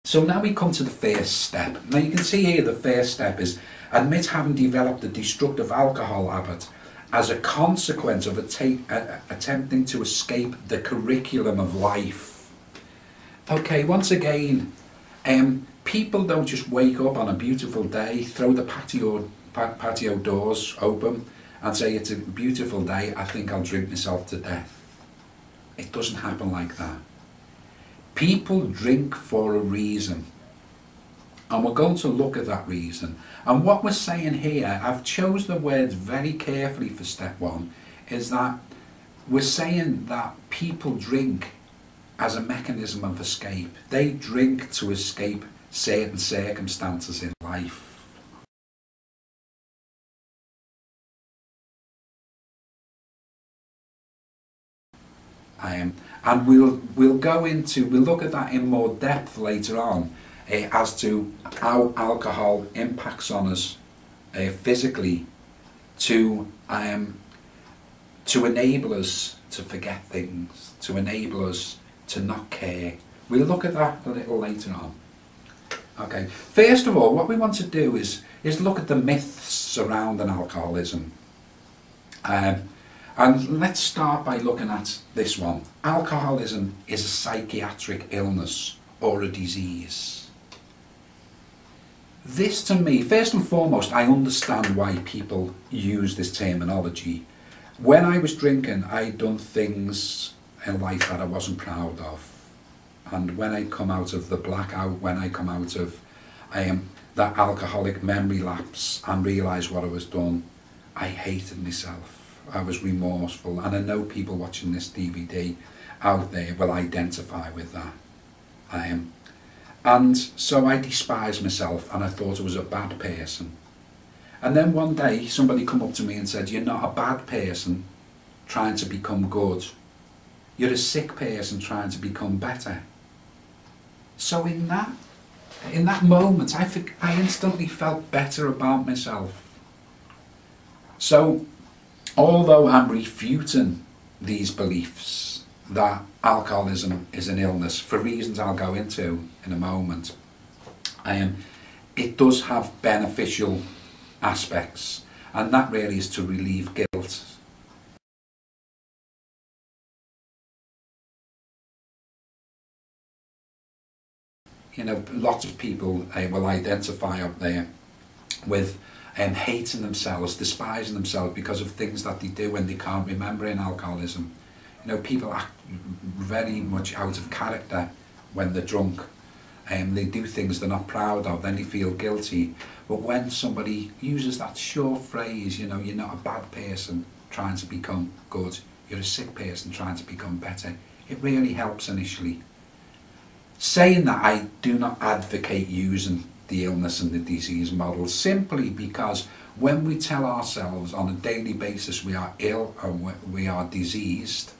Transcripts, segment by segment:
So now we come to the first step. Now you can see here the first step is admit having developed a destructive alcohol habit as a consequence of attempting to escape the curriculum of life. Okay, once again, people don't just wake up on a beautiful day, throw the patio doors open and say it's a beautiful day, I think I'll drink myself to death. It doesn't happen like that. People drink for a reason, and we're going to look at that reason. And what we're saying here, I've chose the words very carefully for step one, is that we're saying that people drink as a mechanism of escape. They drink to escape certain circumstances in life. And we'll look at that in more depth later on as to how alcohol impacts on us physically to enable us to forget things, to enable us to not care. We'll look at that a little later on. Okay, first of all, what we want to do is look at the myths surrounding alcoholism. And let's start by looking at this one. Alcoholism is a psychiatric illness or a disease. This to me, first and foremost, I understand why people use this terminology. When I was drinking, I'd done things in life that I wasn't proud of. And when I come out of the blackout, when I come out of that alcoholic memory lapse and realise what I was done, I hated myself. I was remorseful, and I know people watching this DVD out there will identify with that. And so I despised myself, and I thought I was a bad person. And then one day somebody come up to me and said, you're not a bad person trying to become good. You're a sick person trying to become better. So in that moment, I instantly felt better about myself. So although I'm refuting these beliefs that alcoholism is an illness, for reasons I'll go into in a moment, it does have beneficial aspects, and that really is to relieve guilt. You know, lots of people will identify up there with hating themselves, despising themselves because of things that they do when they can't remember in alcoholism. You know, people act very much out of character when they're drunk. They do things they're not proud of, then they feel guilty. But when somebody uses that short phrase, you know, you're not a bad person trying to become good, you're a sick person trying to become better, it really helps initially. Saying that, I do not advocate using the illness and the disease model, simply because when we tell ourselves on a daily basis we are ill or we are diseased,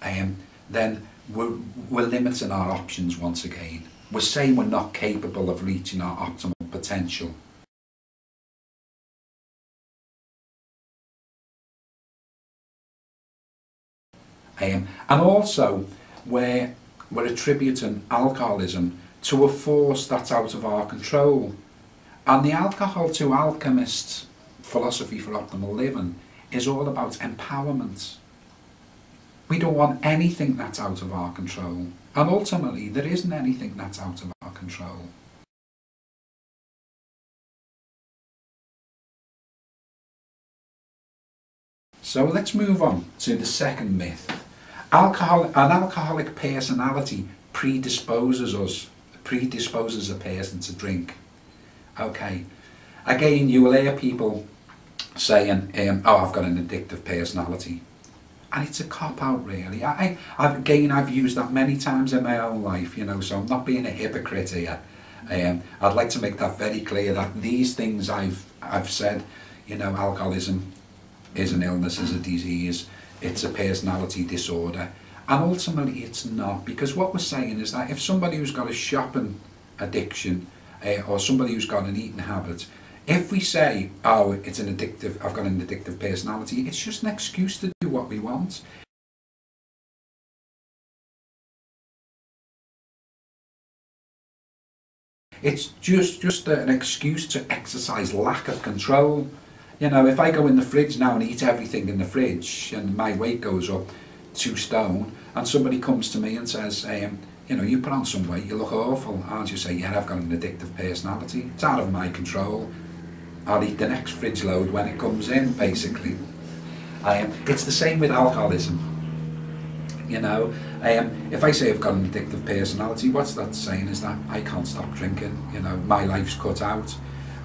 then we're limiting our options once again. We're saying we're not capable of reaching our optimal potential. And also we're attributing alcoholism to a force that's out of our control. And the alcohol to Alchemist philosophy for optimal living is all about empowerment. We don't want anything that's out of our control. And ultimately, there isn't anything that's out of our control. So let's move on to the second myth. An alcoholic personality predisposes a person to drink. Okay, again, you will hear people saying, oh, I've got an addictive personality. And it's a cop-out, really. I've used that many times in my own life, you know, so I'm not being a hypocrite here. I'd like to make that very clear that these things I've said, you know, alcoholism is an illness, is a disease, it's a personality disorder. And ultimately it's not, because what we're saying is that if somebody who's got a shopping addiction or somebody who's got an eating habit, if we say, oh, it's an addictive, I've got an addictive personality, it's just an excuse to do what we want. It's just an excuse to exercise lack of control. You know, if I go in the fridge now and eat everything in the fridge and my weight goes up 2 stone and somebody comes to me and says, you know, you put on some weight, you look awful, I'll just say, yeah, I've got an addictive personality. It's out of my control. I'll eat the next fridge load when it comes in, basically. It's the same with alcoholism. You know, if I say I've got an addictive personality, what's that saying is that I can't stop drinking, you know, my life's cut out,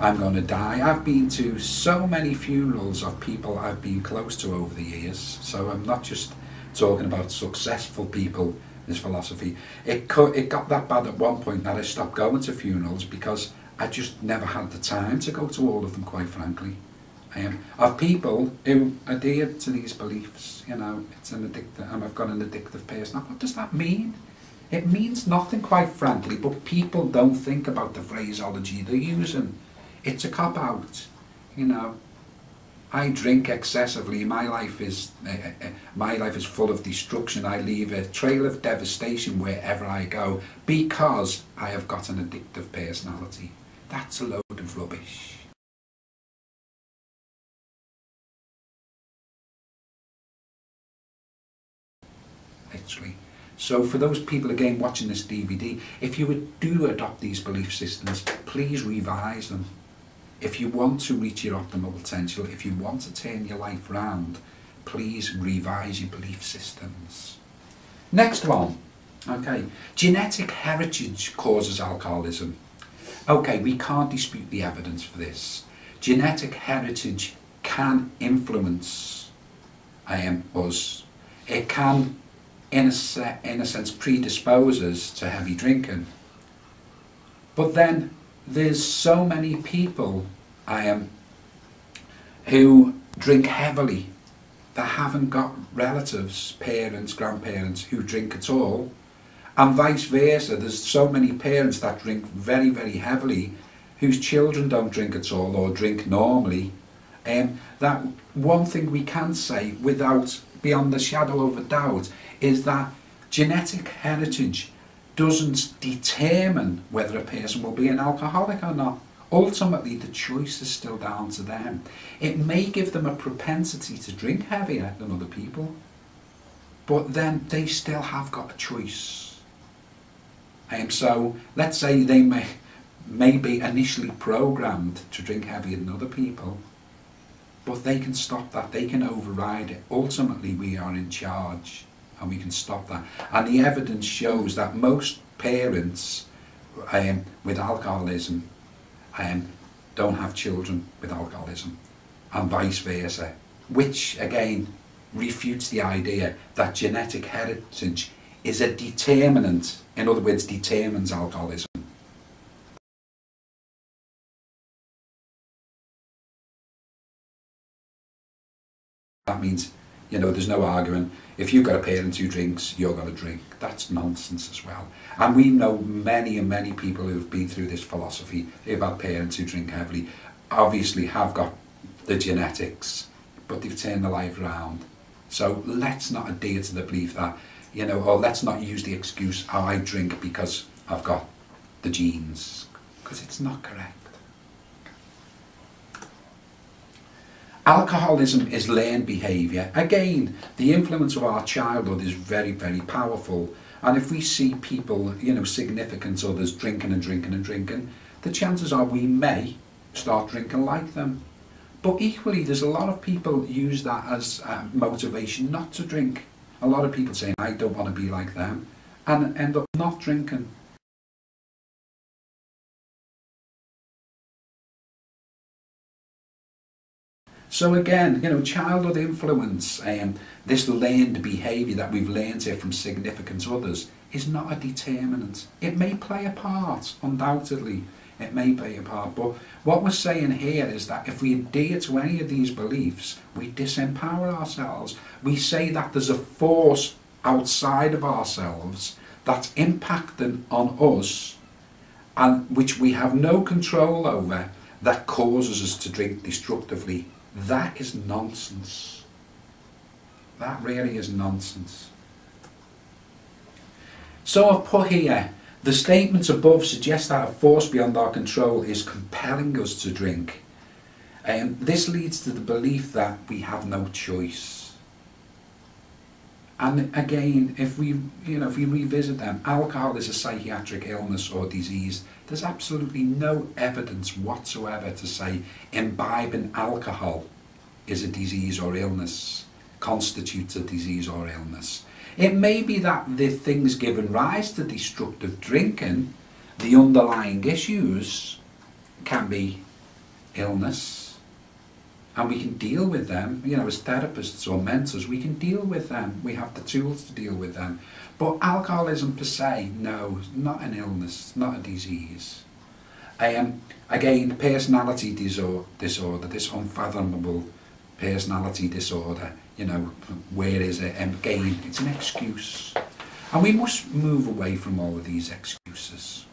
I'm going to die. I've been to so many funerals of people I've been close to over the years, so I'm not just talking about successful people, this philosophy. It got that bad at one point that I stopped going to funerals because I just never had the time to go to all of them, quite frankly. Of people who adhere to these beliefs, you know, it's an addictive, I've got an addictive person. What does that mean? It means nothing, quite frankly, but people don't think about the phraseology they're using. It's a cop-out, you know. I drink excessively. My life is full of destruction. I leave a trail of devastation wherever I go because I have got an addictive personality. That's a load of rubbish. Literally. So for those people again watching this DVD, if you do adopt these belief systems, please revise them. If you want to reach your optimal potential, if you want to turn your life around, please revise your belief systems. Next one. Okay, genetic heritage causes alcoholism. Okay, we can't dispute the evidence for this. Genetic heritage can influence us. It can, in a sense, predispose us to heavy drinking. But then there's so many people who drink heavily that haven't got relatives, parents, grandparents who drink at all, and vice versa. There's so many parents that drink very, very heavily whose children don't drink at all or drink normally. That one thing we can say without, beyond the shadow of a doubt, is that genetic heritage doesn't determine whether a person will be an alcoholic or not. Ultimately, the choice is still down to them. It may give them a propensity to drink heavier than other people, but then they still have got a choice. So let's say they may be initially programmed to drink heavier than other people, but they can stop that, they can override it. Ultimately, we are in charge and we can stop that. And the evidence shows that most parents with alcoholism don't have children with alcoholism, and vice versa, which again refutes the idea that genetic heritage is a determinant, in other words, determines alcoholism. That means, you know, there's no arguing. If you've got a parent who drinks, you're going to drink. That's nonsense as well. And we know many and many people who've been through this philosophy about parents who drink heavily, obviously have got the genetics, but they've turned their life around. So let's not adhere to the belief that, you know, or let's not use the excuse, oh, I drink because I've got the genes, because it's not correct. Alcoholism is learned behaviour. Again, the influence of our childhood is very, very powerful. And if we see people, you know, significant others drinking and drinking and drinking, the chances are we may start drinking like them. But equally, there's a lot of people use that as motivation not to drink. A lot of people saying, I don't want to be like them, and end up not drinking. So again, you know, childhood influence, this learned behaviour that we've learned here from significant others is not a determinant. It may play a part, undoubtedly. It may play a part, but what we're saying here is that if we adhere to any of these beliefs, we disempower ourselves. We say that there's a force outside of ourselves that's impacting on us and which we have no control over, that causes us to drink destructively. That is nonsense. That really is nonsense. So I've put here The statements above suggest that a force beyond our control is compelling us to drink. This leads to the belief that we have no choice. And again, if we revisit them, alcohol is a psychiatric illness or disease. There's absolutely no evidence whatsoever to say imbibing alcohol is a disease or illness, constitutes a disease or illness. It may be that the things giving rise to destructive drinking, the underlying issues, can be illness, and we can deal with them, as therapists or mentors, we can deal with them. We have the tools to deal with them. But alcoholism per se, no, not an illness, not a disease. Again, personality disorder, this unfathomable personality disorder, where is it? Again, it's an excuse. And we must move away from all of these excuses.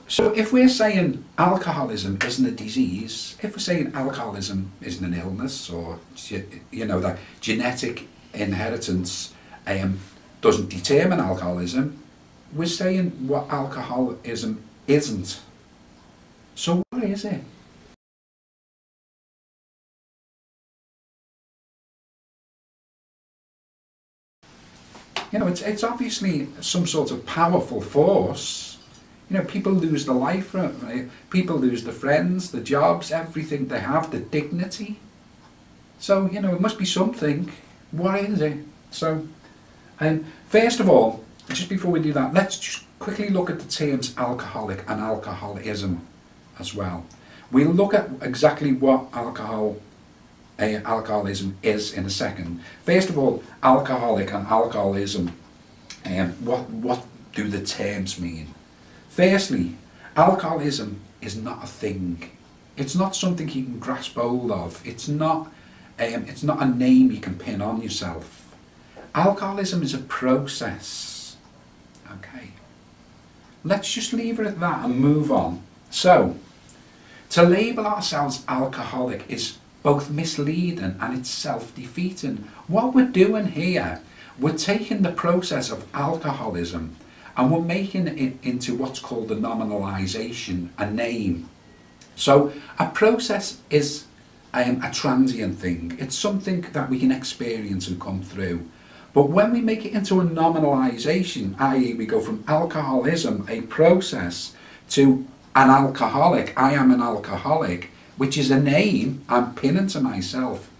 So if we're saying alcoholism isn't a disease, if we're saying alcoholism isn't an illness, or that genetic inheritance doesn't determine alcoholism, we're saying what alcoholism isn't. So what is it? It's obviously some sort of powerful force. People lose their life for it, right? People lose their friends, the jobs, everything they have, the dignity. So, it must be something. What is it? So, first of all, just before we do that, let's just quickly look at the terms alcoholic and alcoholism as well. We'll look at exactly what alcoholism is in a second. First of all, alcoholic and alcoholism, what do the terms mean? Firstly, alcoholism is not a thing. It's not something you can grasp hold of. It's not a name you can pin on yourself. Alcoholism is a process. Okay. Let's just leave it at that and move on. So, to label ourselves alcoholic is both misleading and it's self-defeating. What we're doing here, we're taking the process of alcoholism and we're making it into what's called a nominalisation, a name. So a process is a transient thing. It's something that we can experience and come through. But when we make it into a nominalisation, i.e. we go from alcoholism, a process, to an alcoholic, I am an alcoholic, which is a name I'm pinning to myself,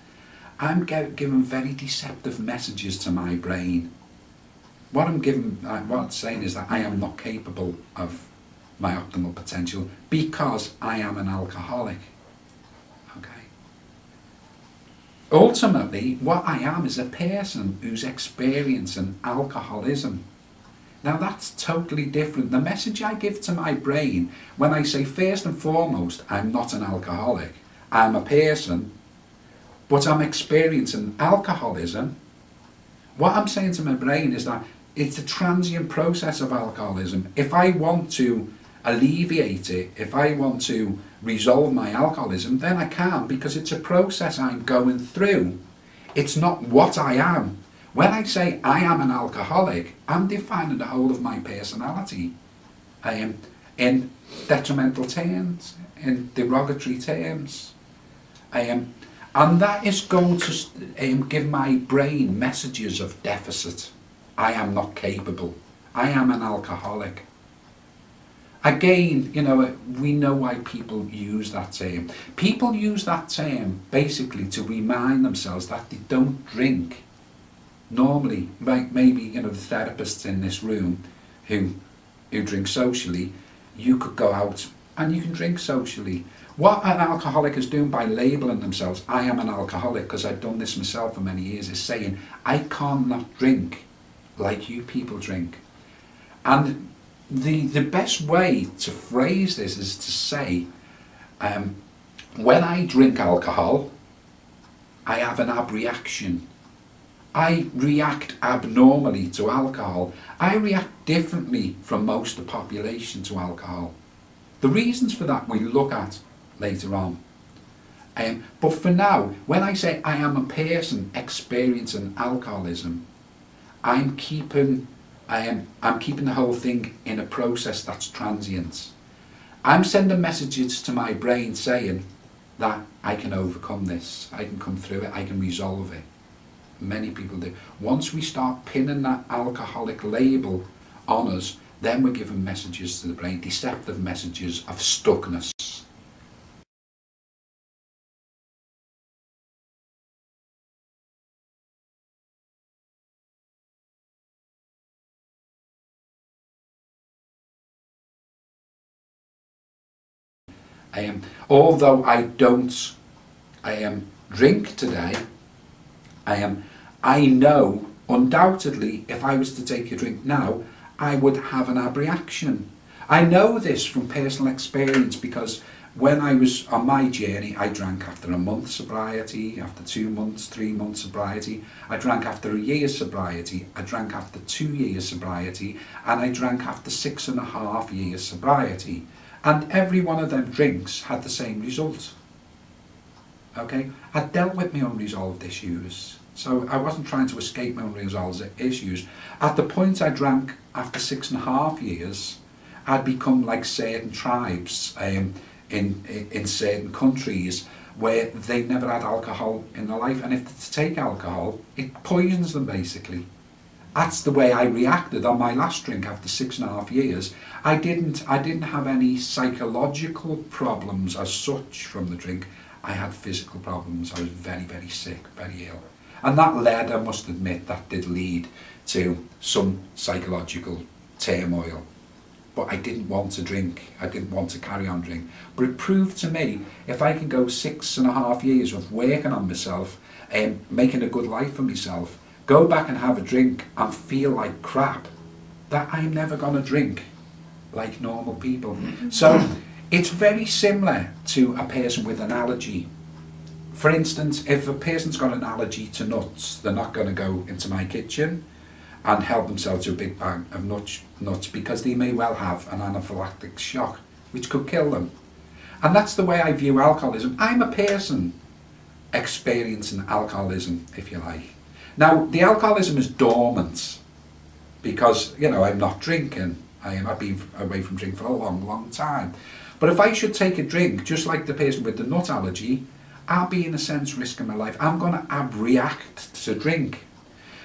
I'm giving very deceptive messages to my brain. What it's saying is that I am not capable of my optimal potential because I am an alcoholic. Okay. Ultimately, what I am is a person who's experiencing alcoholism. Now that's totally different. The message I give to my brain when I say first and foremost, I'm not an alcoholic, I'm a person, but I'm experiencing alcoholism, what I'm saying to my brain is that it's a transient process of alcoholism. If I want to alleviate it, if I want to resolve my alcoholism, then I can, because it's a process I'm going through. It's not what I am. When I say I am an alcoholic, I'm defining the whole of my personality in detrimental terms, in derogatory terms. And that is going to give my brain messages of deficit. I am not capable. I am an alcoholic. Again, we know why people use that term. People use that term basically to remind themselves that they don't drink. Normally, maybe the therapists in this room who drink socially, you could go out and you can drink socially. What an alcoholic is doing by labelling themselves, I am an alcoholic, because I've done this myself for many years, is saying, I can't not drink like you people drink. And the best way to phrase this is to say, when I drink alcohol, I have an abreaction. I react abnormally to alcohol. I react differently from most of the population to alcohol. The reasons for that we look at later on. But for now, when I say I am a person experiencing alcoholism, I'm keeping the whole thing in a process that's transient. I'm sending messages to my brain saying that I can overcome this, I can come through it, I can resolve it. Many people do. Once we start pinning that alcoholic label on us, then we're giving messages to the brain, deceptive messages of stuckness. Although I don't drink today, I know undoubtedly if I was to take a drink now, I would have an reaction. I know this from personal experience because when I was on my journey, I drank after a month's sobriety, after 2 months, 3 months sobriety. I drank after a year's sobriety. I drank after 2 years sobriety, and I drank after 6.5 years sobriety. And every one of them drinks had the same result. Okay, I dealt with my unresolved issues. So I wasn't trying to escape my unresolved issues. At the point I drank after 6.5 years, I'd become like certain tribes in certain countries where they never had alcohol in their life, and if they take alcohol, it poisons them basically. That's the way I reacted on my last drink after 6.5 years. I didn't have any psychological problems as such from the drink. I had physical problems. I was very, very sick, very ill. And that led, I must admit, that did lead to some psychological turmoil. But I didn't want to drink. I didn't want to carry on drinking. But it proved to me, if I can go 6.5 years of working on myself and making a good life for myself, go back and have a drink and feel like crap, that I'm never going to drink like normal people. So it's very similar to a person with an allergy. For instance, if a person's got an allergy to nuts, they're not going to go into my kitchen and help themselves to a big bag of nuts because they may well have an anaphylactic shock, which could kill them. And that's the way I view alcoholism. I'm a person experiencing alcoholism, if you like. Now, the alcoholism is dormant because, you know, I'm not drinking. I've been away from drink for a long, long time. But if I should take a drink, just like the person with the nut allergy, I'll be in a sense risking my life. I'm going to react to drink.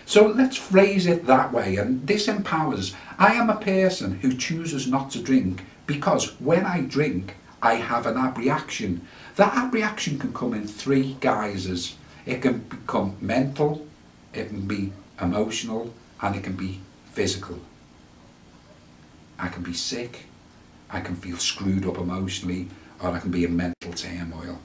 So let's phrase it that way, and this empowers. I am a person who chooses not to drink because when I drink, I have an abreaction. That abreaction can come in 3 guises. It can become mental, it can be emotional, and it can be physical. I can be sick, I can feel screwed up emotionally, or I can be in mental turmoil.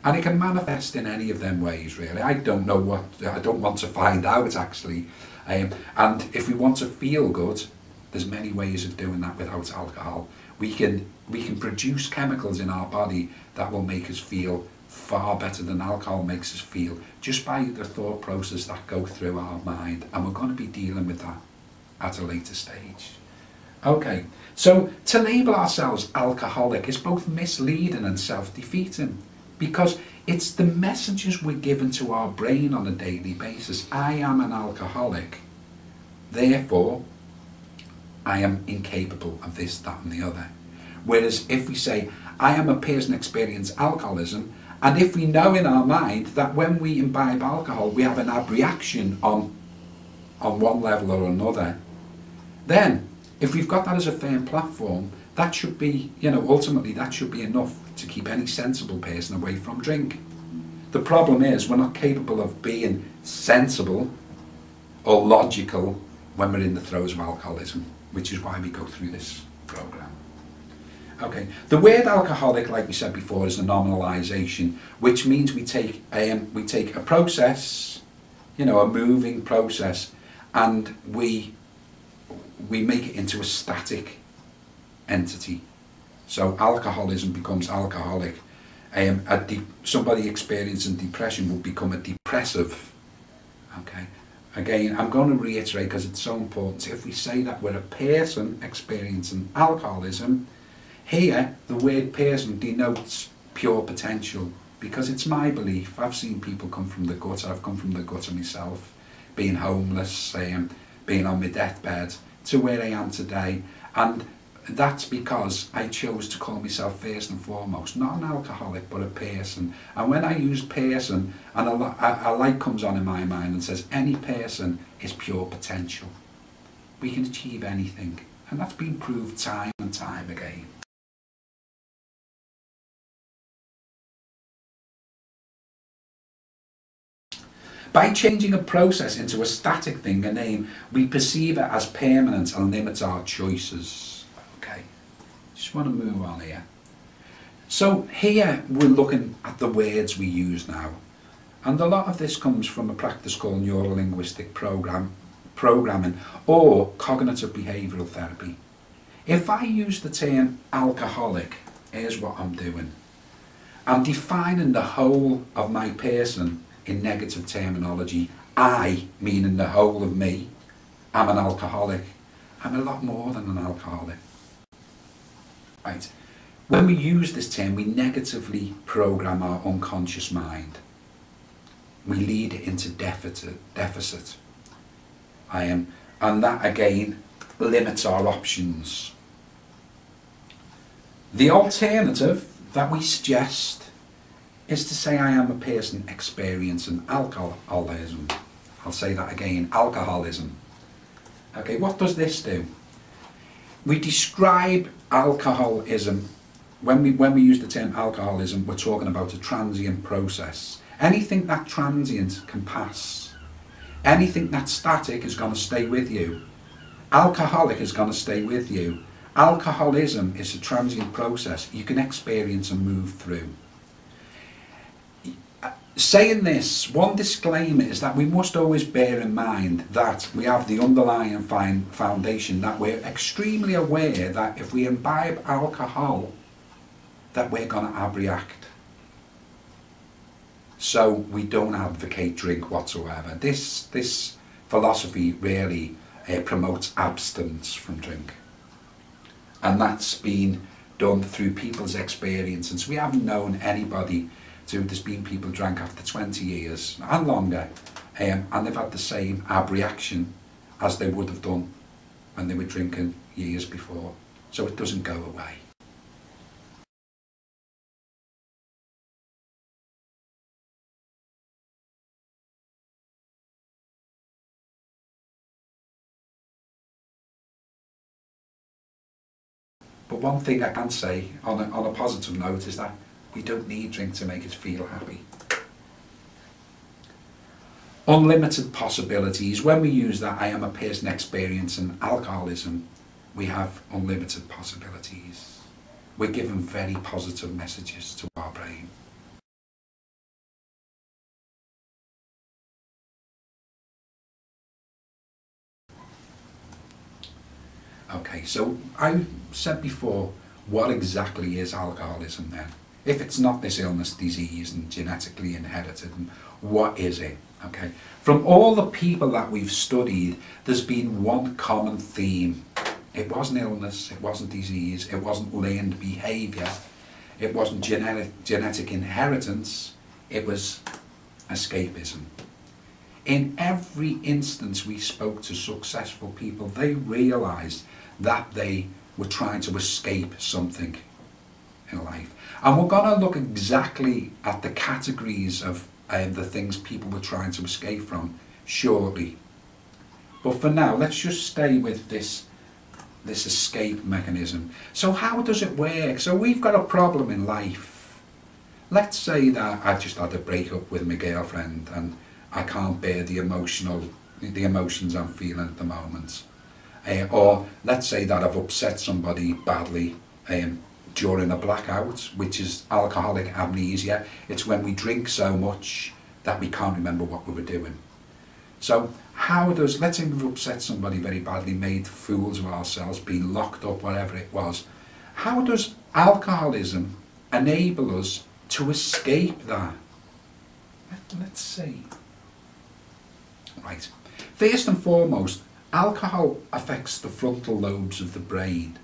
And it can manifest in any of them ways, really. I don't know what, I don't want to find out actually. And if we want to feel good, there's many ways of doing that without alcohol. We can produce chemicals in our body that will make us feel far better than alcohol makes us feel, just by the thought process that go through our mind. And we're going to be dealing with that at a later stage. Okay, so to label ourselves alcoholic is both misleading and self-defeating, because it's the messages we're given to our brain on a daily basis. I am an alcoholic, therefore I am incapable of this, that and the other. Whereas if we say, I am a person experiencing alcoholism, and if we know in our mind that when we imbibe alcohol we have an abreaction on one level or another, then if we've got that as a firm platform, that should be, you know, ultimately that should be enough to keep any sensible person away from drink. The problem is we're not capable of being sensible or logical when we're in the throes of alcoholism, which is why we go through this program. Okay, the word alcoholic, like we said before, is a nominalization, which means we take a process, you know, a moving process, and we make it into a static entity. So alcoholism becomes alcoholic. Somebody experiencing depression will become a depressive. Okay, Again, I'm going to reiterate because it's so important. If we say that we're a person experiencing alcoholism, here the word person denotes pure potential, because it's my belief. I've seen people come from the gutter. I've come from the gutter myself, being homeless, being on my deathbed, to where I am today. And that's because I chose to call myself first and foremost not an alcoholic but a person. And when I use person, and a light comes on in my mind and says any person is pure potential. We can achieve anything, and that's been proved time and time again. By changing a process into a static thing, a name, we perceive it as permanent and limit our choices. Okay, just want to move on here. So here we're looking at the words we use now. And a lot of this comes from a practice called neuro-linguistic programming or cognitive behavioural therapy. If I use the term alcoholic, here's what I'm doing. I'm defining the whole of my person in negative terminology. I, meaning the whole of me, I'm an alcoholic. I'm a lot more than an alcoholic. Right. When we use this term, we negatively program our unconscious mind. We lead it into deficit. And that again limits our options. The alternative that we suggest is to say I am a person experiencing alcoholism. I'll say that again, alcoholism. Okay, what does this do? We describe alcoholism, when we use the term alcoholism, we're talking about a transient process. Anything that transient can pass. Anything that's static is going to stay with you. Alcoholic is going to stay with you. Alcoholism is a transient process you can experience and move through. Saying this, one disclaimer is that we must always bear in mind that we have the underlying foundation that we're extremely aware that if we imbibe alcohol, that we're going to abreact. So we don't advocate drink whatsoever. This philosophy really promotes abstinence from drink. And that's been done through people's experience. And so we haven't known anybody there's been people drank after 20 years and longer, and they've had the same abreaction as they would have done when they were drinking years before. So it doesn't go away. But one thing I can say on a positive note is that we don't need drink to make us feel happy. Unlimited possibilities. When we use that, I am a person experiencing alcoholism, we have unlimited possibilities. We're given very positive messages to our brain. Okay, so I said before, what exactly is alcoholism then? If it's not this illness, disease, and genetically inherited, what is it? Okay. From all the people that we've studied, there's been one common theme. It wasn't illness, it wasn't disease, it wasn't learned behaviour, it wasn't genetic inheritance, it was escapism. In every instance we spoke to successful people, they realised that they were trying to escape something in life. And we're going to look exactly at the categories of the things people were trying to escape from shortly. But for now, let's just stay with this escape mechanism. So how does it work? So we've got a problem in life. Let's say that I just had a breakup with my girlfriend and I can't bear the emotions I'm feeling at the moment. Or let's say that I've upset somebody badly during a blackout, which is alcoholic amnesia. It's when we drink so much that we can't remember what we were doing. So let's say we've upset somebody very badly, made fools of ourselves, been locked up, whatever it was. How does alcoholism enable us to escape that? Let's see. Right. First and foremost, alcohol affects the frontal lobes of the brain.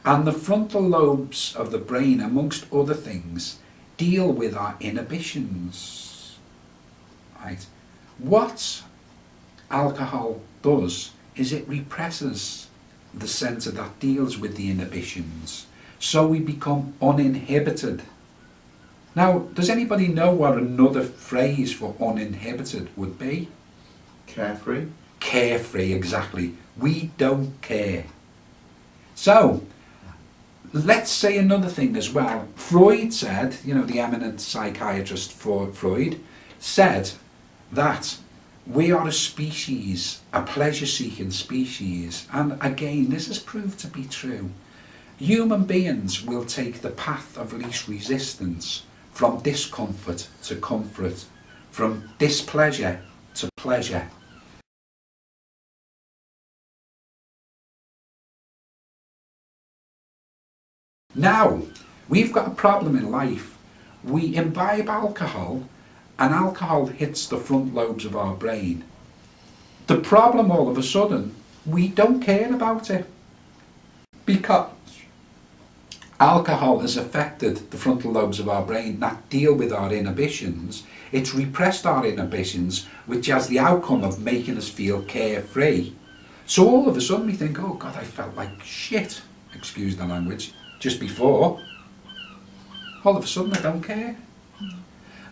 And the frontal lobes of the brain, amongst other things, deal with our inhibitions. Right? What alcohol does is it represses the centre that deals with the inhibitions, so we become uninhibited. Now, does anybody know what another phrase for uninhibited would be? Carefree. Carefree, exactly. We don't care. So, let's say another thing as well. Freud said, you know, the eminent psychiatrist Freud, said that we are a species, a pleasure-seeking species, and again, this has proved to be true. Human beings will take the path of least resistance, from discomfort to comfort, from displeasure to pleasure. Now, we've got a problem in life. We imbibe alcohol, and alcohol hits the front lobes of our brain. The problem, all of a sudden, we don't care about it, because alcohol has affected the frontal lobes of our brain that deal with our inhibitions. It's repressed our inhibitions, which has the outcome of making us feel carefree. So all of a sudden we think, oh God, I felt like shit, excuse the language, just before. All of a sudden I don't care.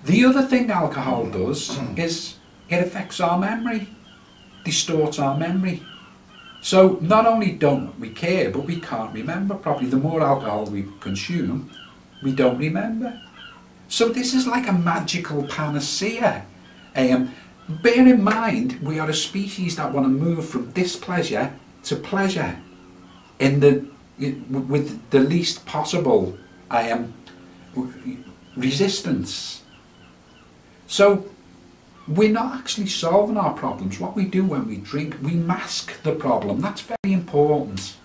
The other thing alcohol does is it affects our memory, distorts our memory. So not only don't we care, but we can't remember properly. The more alcohol we consume, we don't remember. So this is like a magical panacea. Bear in mind, we are a species that want to move from displeasure to pleasure with the least possible resistance. So we're not actually solving our problems. What we do when we drink, we mask the problem. That's very important.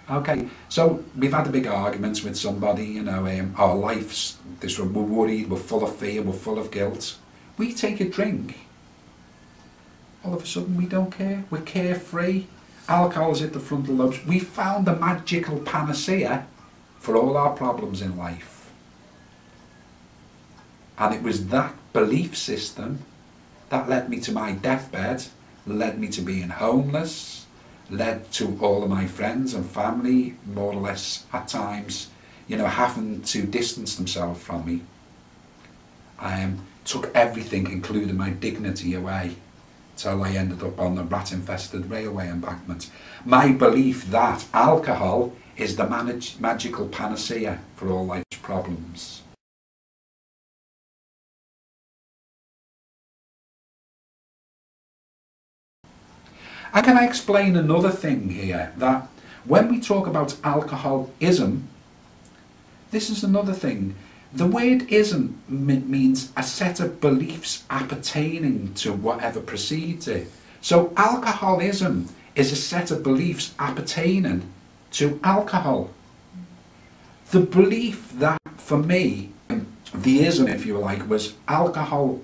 Okay, so we've had a big arguments with somebody, you know, our lives, we're worried, we're full of fear, we're full of guilt. We take a drink, all of a sudden we don't care, we're carefree. Alcohol's hit the frontal lobes. We found the magical panacea for all our problems in life. And it was that belief system that led me to my deathbed, led me to being homeless, led to all of my friends and family, more or less at times, you know, having to distance themselves from me. I took everything, including my dignity, away, till I ended up on the rat-infested railway embankment. My belief that alcohol is the magical panacea for all life's problems. And can I explain another thing here, that when we talk about alcoholism, this is another thing. The word ism means a set of beliefs appertaining to whatever precedes it. So alcoholism is a set of beliefs appertaining to alcohol. The belief that, for me, the ism, if you like, was alcohol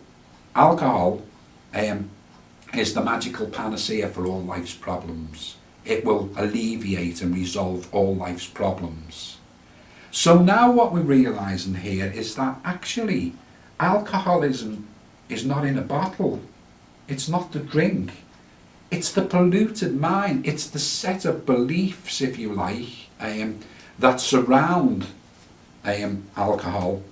is the magical panacea for all life's problems. It will alleviate and resolve all life's problems. So now what we're realising here is that actually alcoholism is not in a bottle. It's not the drink. It's the polluted mind. It's the set of beliefs, if you like, that surround alcohol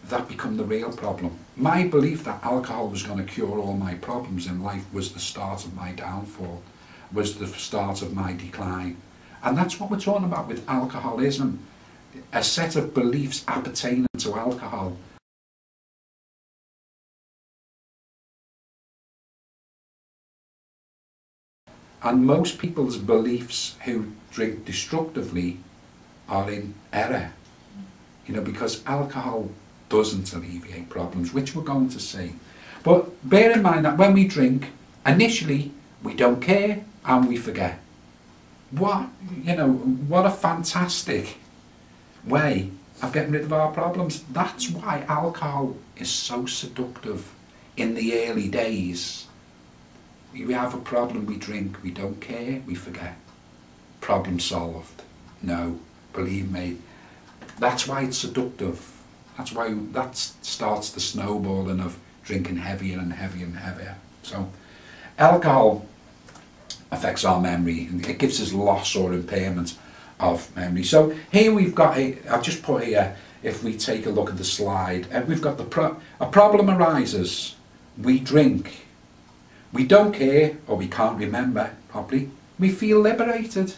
that become the real problem. My belief that alcohol was going to cure all my problems in life was the start of my downfall, was the start of my decline. And that's what we're talking about with alcoholism. A set of beliefs appertaining to alcohol. And most people's beliefs who drink destructively are in error, you know, because alcohol doesn't alleviate problems, which we're going to see. But bear in mind that when we drink, initially we don't care and we forget. What a fantastic way of getting rid of our problems. That's why alcohol is so seductive in the early days. We have a problem, we drink, we don't care, we forget. Problem solved. No, believe me. That's why it's seductive. That's why that starts the snowballing of drinking heavier and heavier and heavier. So alcohol affects our memory, and it gives us loss or impairment of memory. So here we've got I've just put here, if we take a look at the slide, and we've got a problem arises, we drink, we don't care or we can't remember properly, we feel liberated.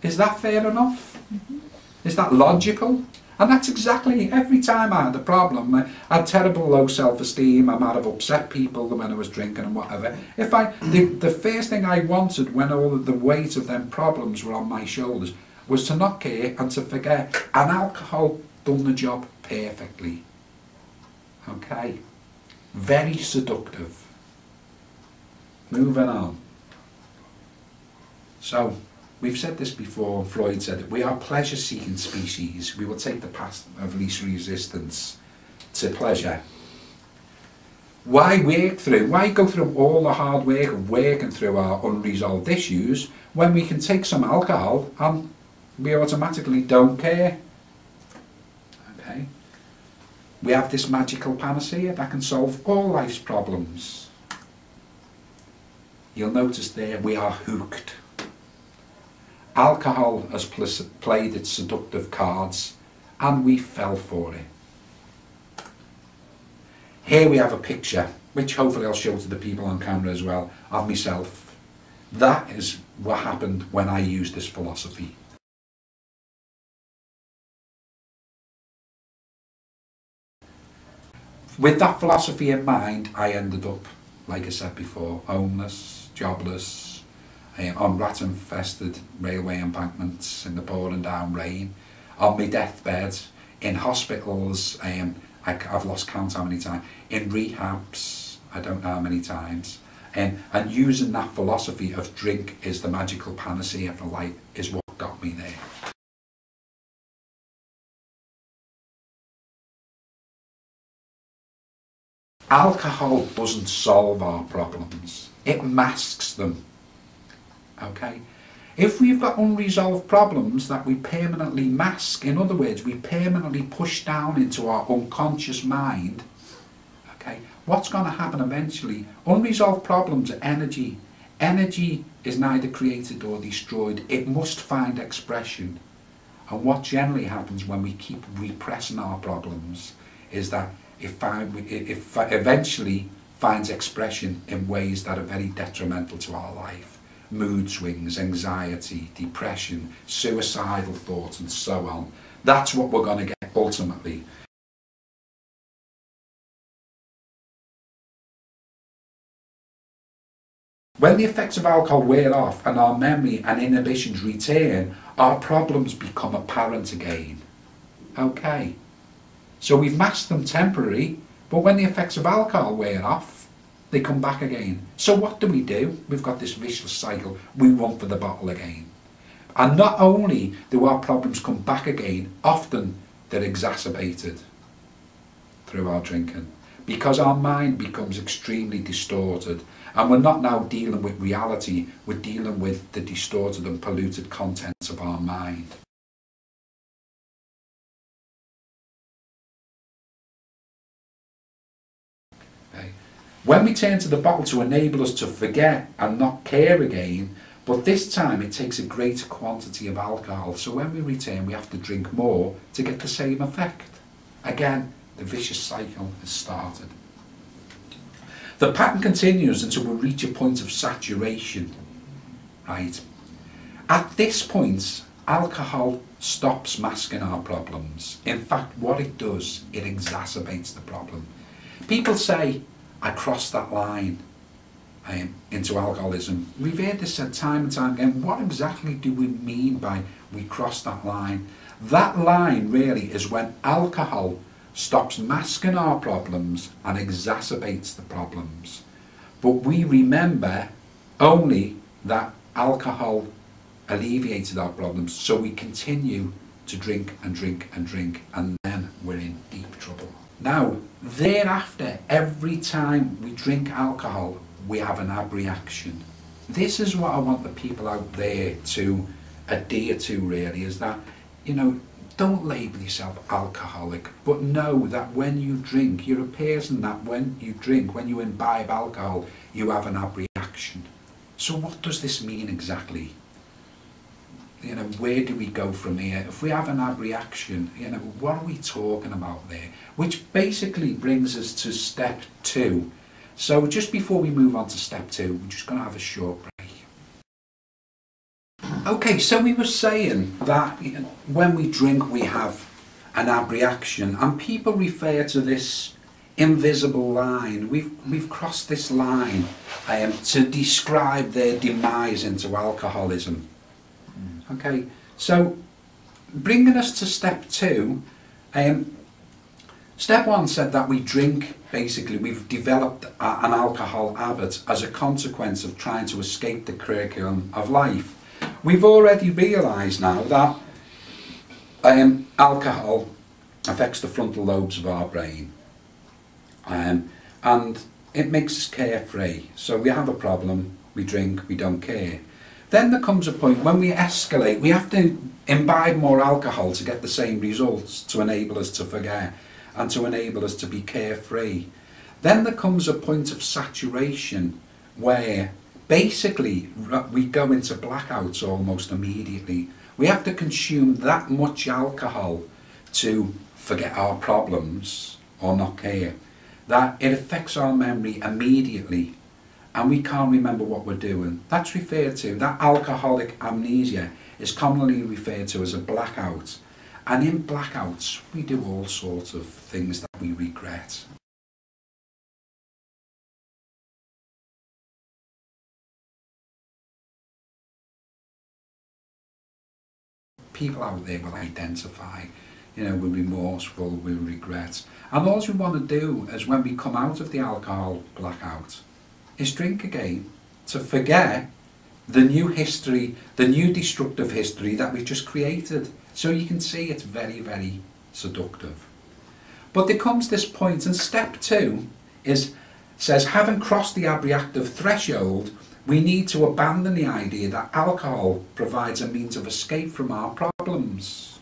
Is that fair enough? Mm-hmm. Is that logical? And that's exactly, every time I had a problem, I had terrible low self-esteem, I might have upset people when I was drinking and whatever. The first thing I wanted when all of the weight of them problems were on my shoulders was to not care and to forget. And alcohol done the job perfectly. Okay? Very seductive. Moving on. So, we've said this before, Freud said it, we are pleasure-seeking species. We will take the path of least resistance to pleasure. Why go through all the hard work of working through our unresolved issues when we can take some alcohol and we automatically don't care? Okay. We have this magical panacea that can solve all life's problems. You'll notice there we are hooked. Alcohol has played its seductive cards and we fell for it. Here we have a picture, which hopefully I'll show to the people on camera as well, of myself. That is what happened when I used this philosophy. With that philosophy in mind, I ended up, like I said before, homeless, jobless, on rat-infested railway embankments in the pouring down rain, on my deathbed, in hospitals, I've lost count how many times, in rehabs, I don't know how many times, and using that philosophy of drink is the magical panacea for life is what got me there. Alcohol doesn't solve our problems, it masks them. Okay, if we've got unresolved problems that we permanently mask, in other words, we permanently push down into our unconscious mind, okay, what's going to happen eventually? Unresolved problems are energy. Energy is neither created or destroyed. It must find expression. And what generally happens when we keep repressing our problems is that it eventually finds expression in ways that are very detrimental to our life. Mood swings, anxiety, depression, suicidal thoughts and so on. That's what we're going to get ultimately. When the effects of alcohol wear off and our memory and inhibitions return, our problems become apparent again. Okay, so we've masked them temporarily, but when the effects of alcohol wear off, they come back again. So what do? We've got this vicious cycle. We run for the bottle again. And not only do our problems come back again, often they're exacerbated through our drinking, because our mind becomes extremely distorted and we're not now dealing with reality, we're dealing with the distorted and polluted contents of our mind. Okay. When we turn to the bottle to enable us to forget and not care again, but this time it takes a greater quantity of alcohol, so when we return we have to drink more to get the same effect. Again, the vicious cycle has started. The pattern continues until we reach a point of saturation, right? At this point, alcohol stops masking our problems. In fact, what it does, it exacerbates the problem. People say, I crossed that line into alcoholism. We've heard this said time and time again. What exactly do we mean by we crossed that line? That line really is when alcohol stops masking our problems and exacerbates the problems. But we remember only that alcohol alleviated our problems, so we continue to drink and drink and drink, and then we're in deep trouble. Now, thereafter, every time we drink alcohol, we have an abreaction. This is what I want the people out there to adhere to, really, is that, you know, don't label yourself alcoholic, but know that when you drink, you're a person that when you drink, when you imbibe alcohol, you have an abreaction. So what does this mean exactly? You know, where do we go from here? If we have an abreaction, you know, what are we talking about there? Which basically brings us to step 2. So just before we move on to step 2, we're just going to have a short break. Okay, so we were saying that, you know, when we drink we have an abreaction, and people refer to this invisible line. We've crossed this line to describe their demise into alcoholism. Okay, so bringing us to step 2, step 1 said that we drink, basically we've developed an alcohol habit as a consequence of trying to escape the curriculum of life. We've already realised now that alcohol affects the frontal lobes of our brain, and it makes us carefree. So we have a problem, we drink, we don't care. Then there comes a point when we escalate, we have to imbibe more alcohol to get the same results, to enable us to forget and to enable us to be carefree. Then there comes a point of saturation where basically we go into blackouts almost immediately. We have to consume that much alcohol to forget our problems or not care, that it affects our memory immediately and we can't remember what we're doing. That's referred to, that alcoholic amnesia is commonly referred to as a blackout. And in blackouts we do all sorts of things that we regret. People out there will identify, you know, we're remorseful, we regret. And all we want to do is when we come out of the alcohol blackout is drink again to forget the new history, the new destructive history that we've just created. So you can see it's very, very seductive. But there comes this point, and step 2 says having crossed the abreactive threshold, we need to abandon the idea that alcohol provides a means of escape from our problems.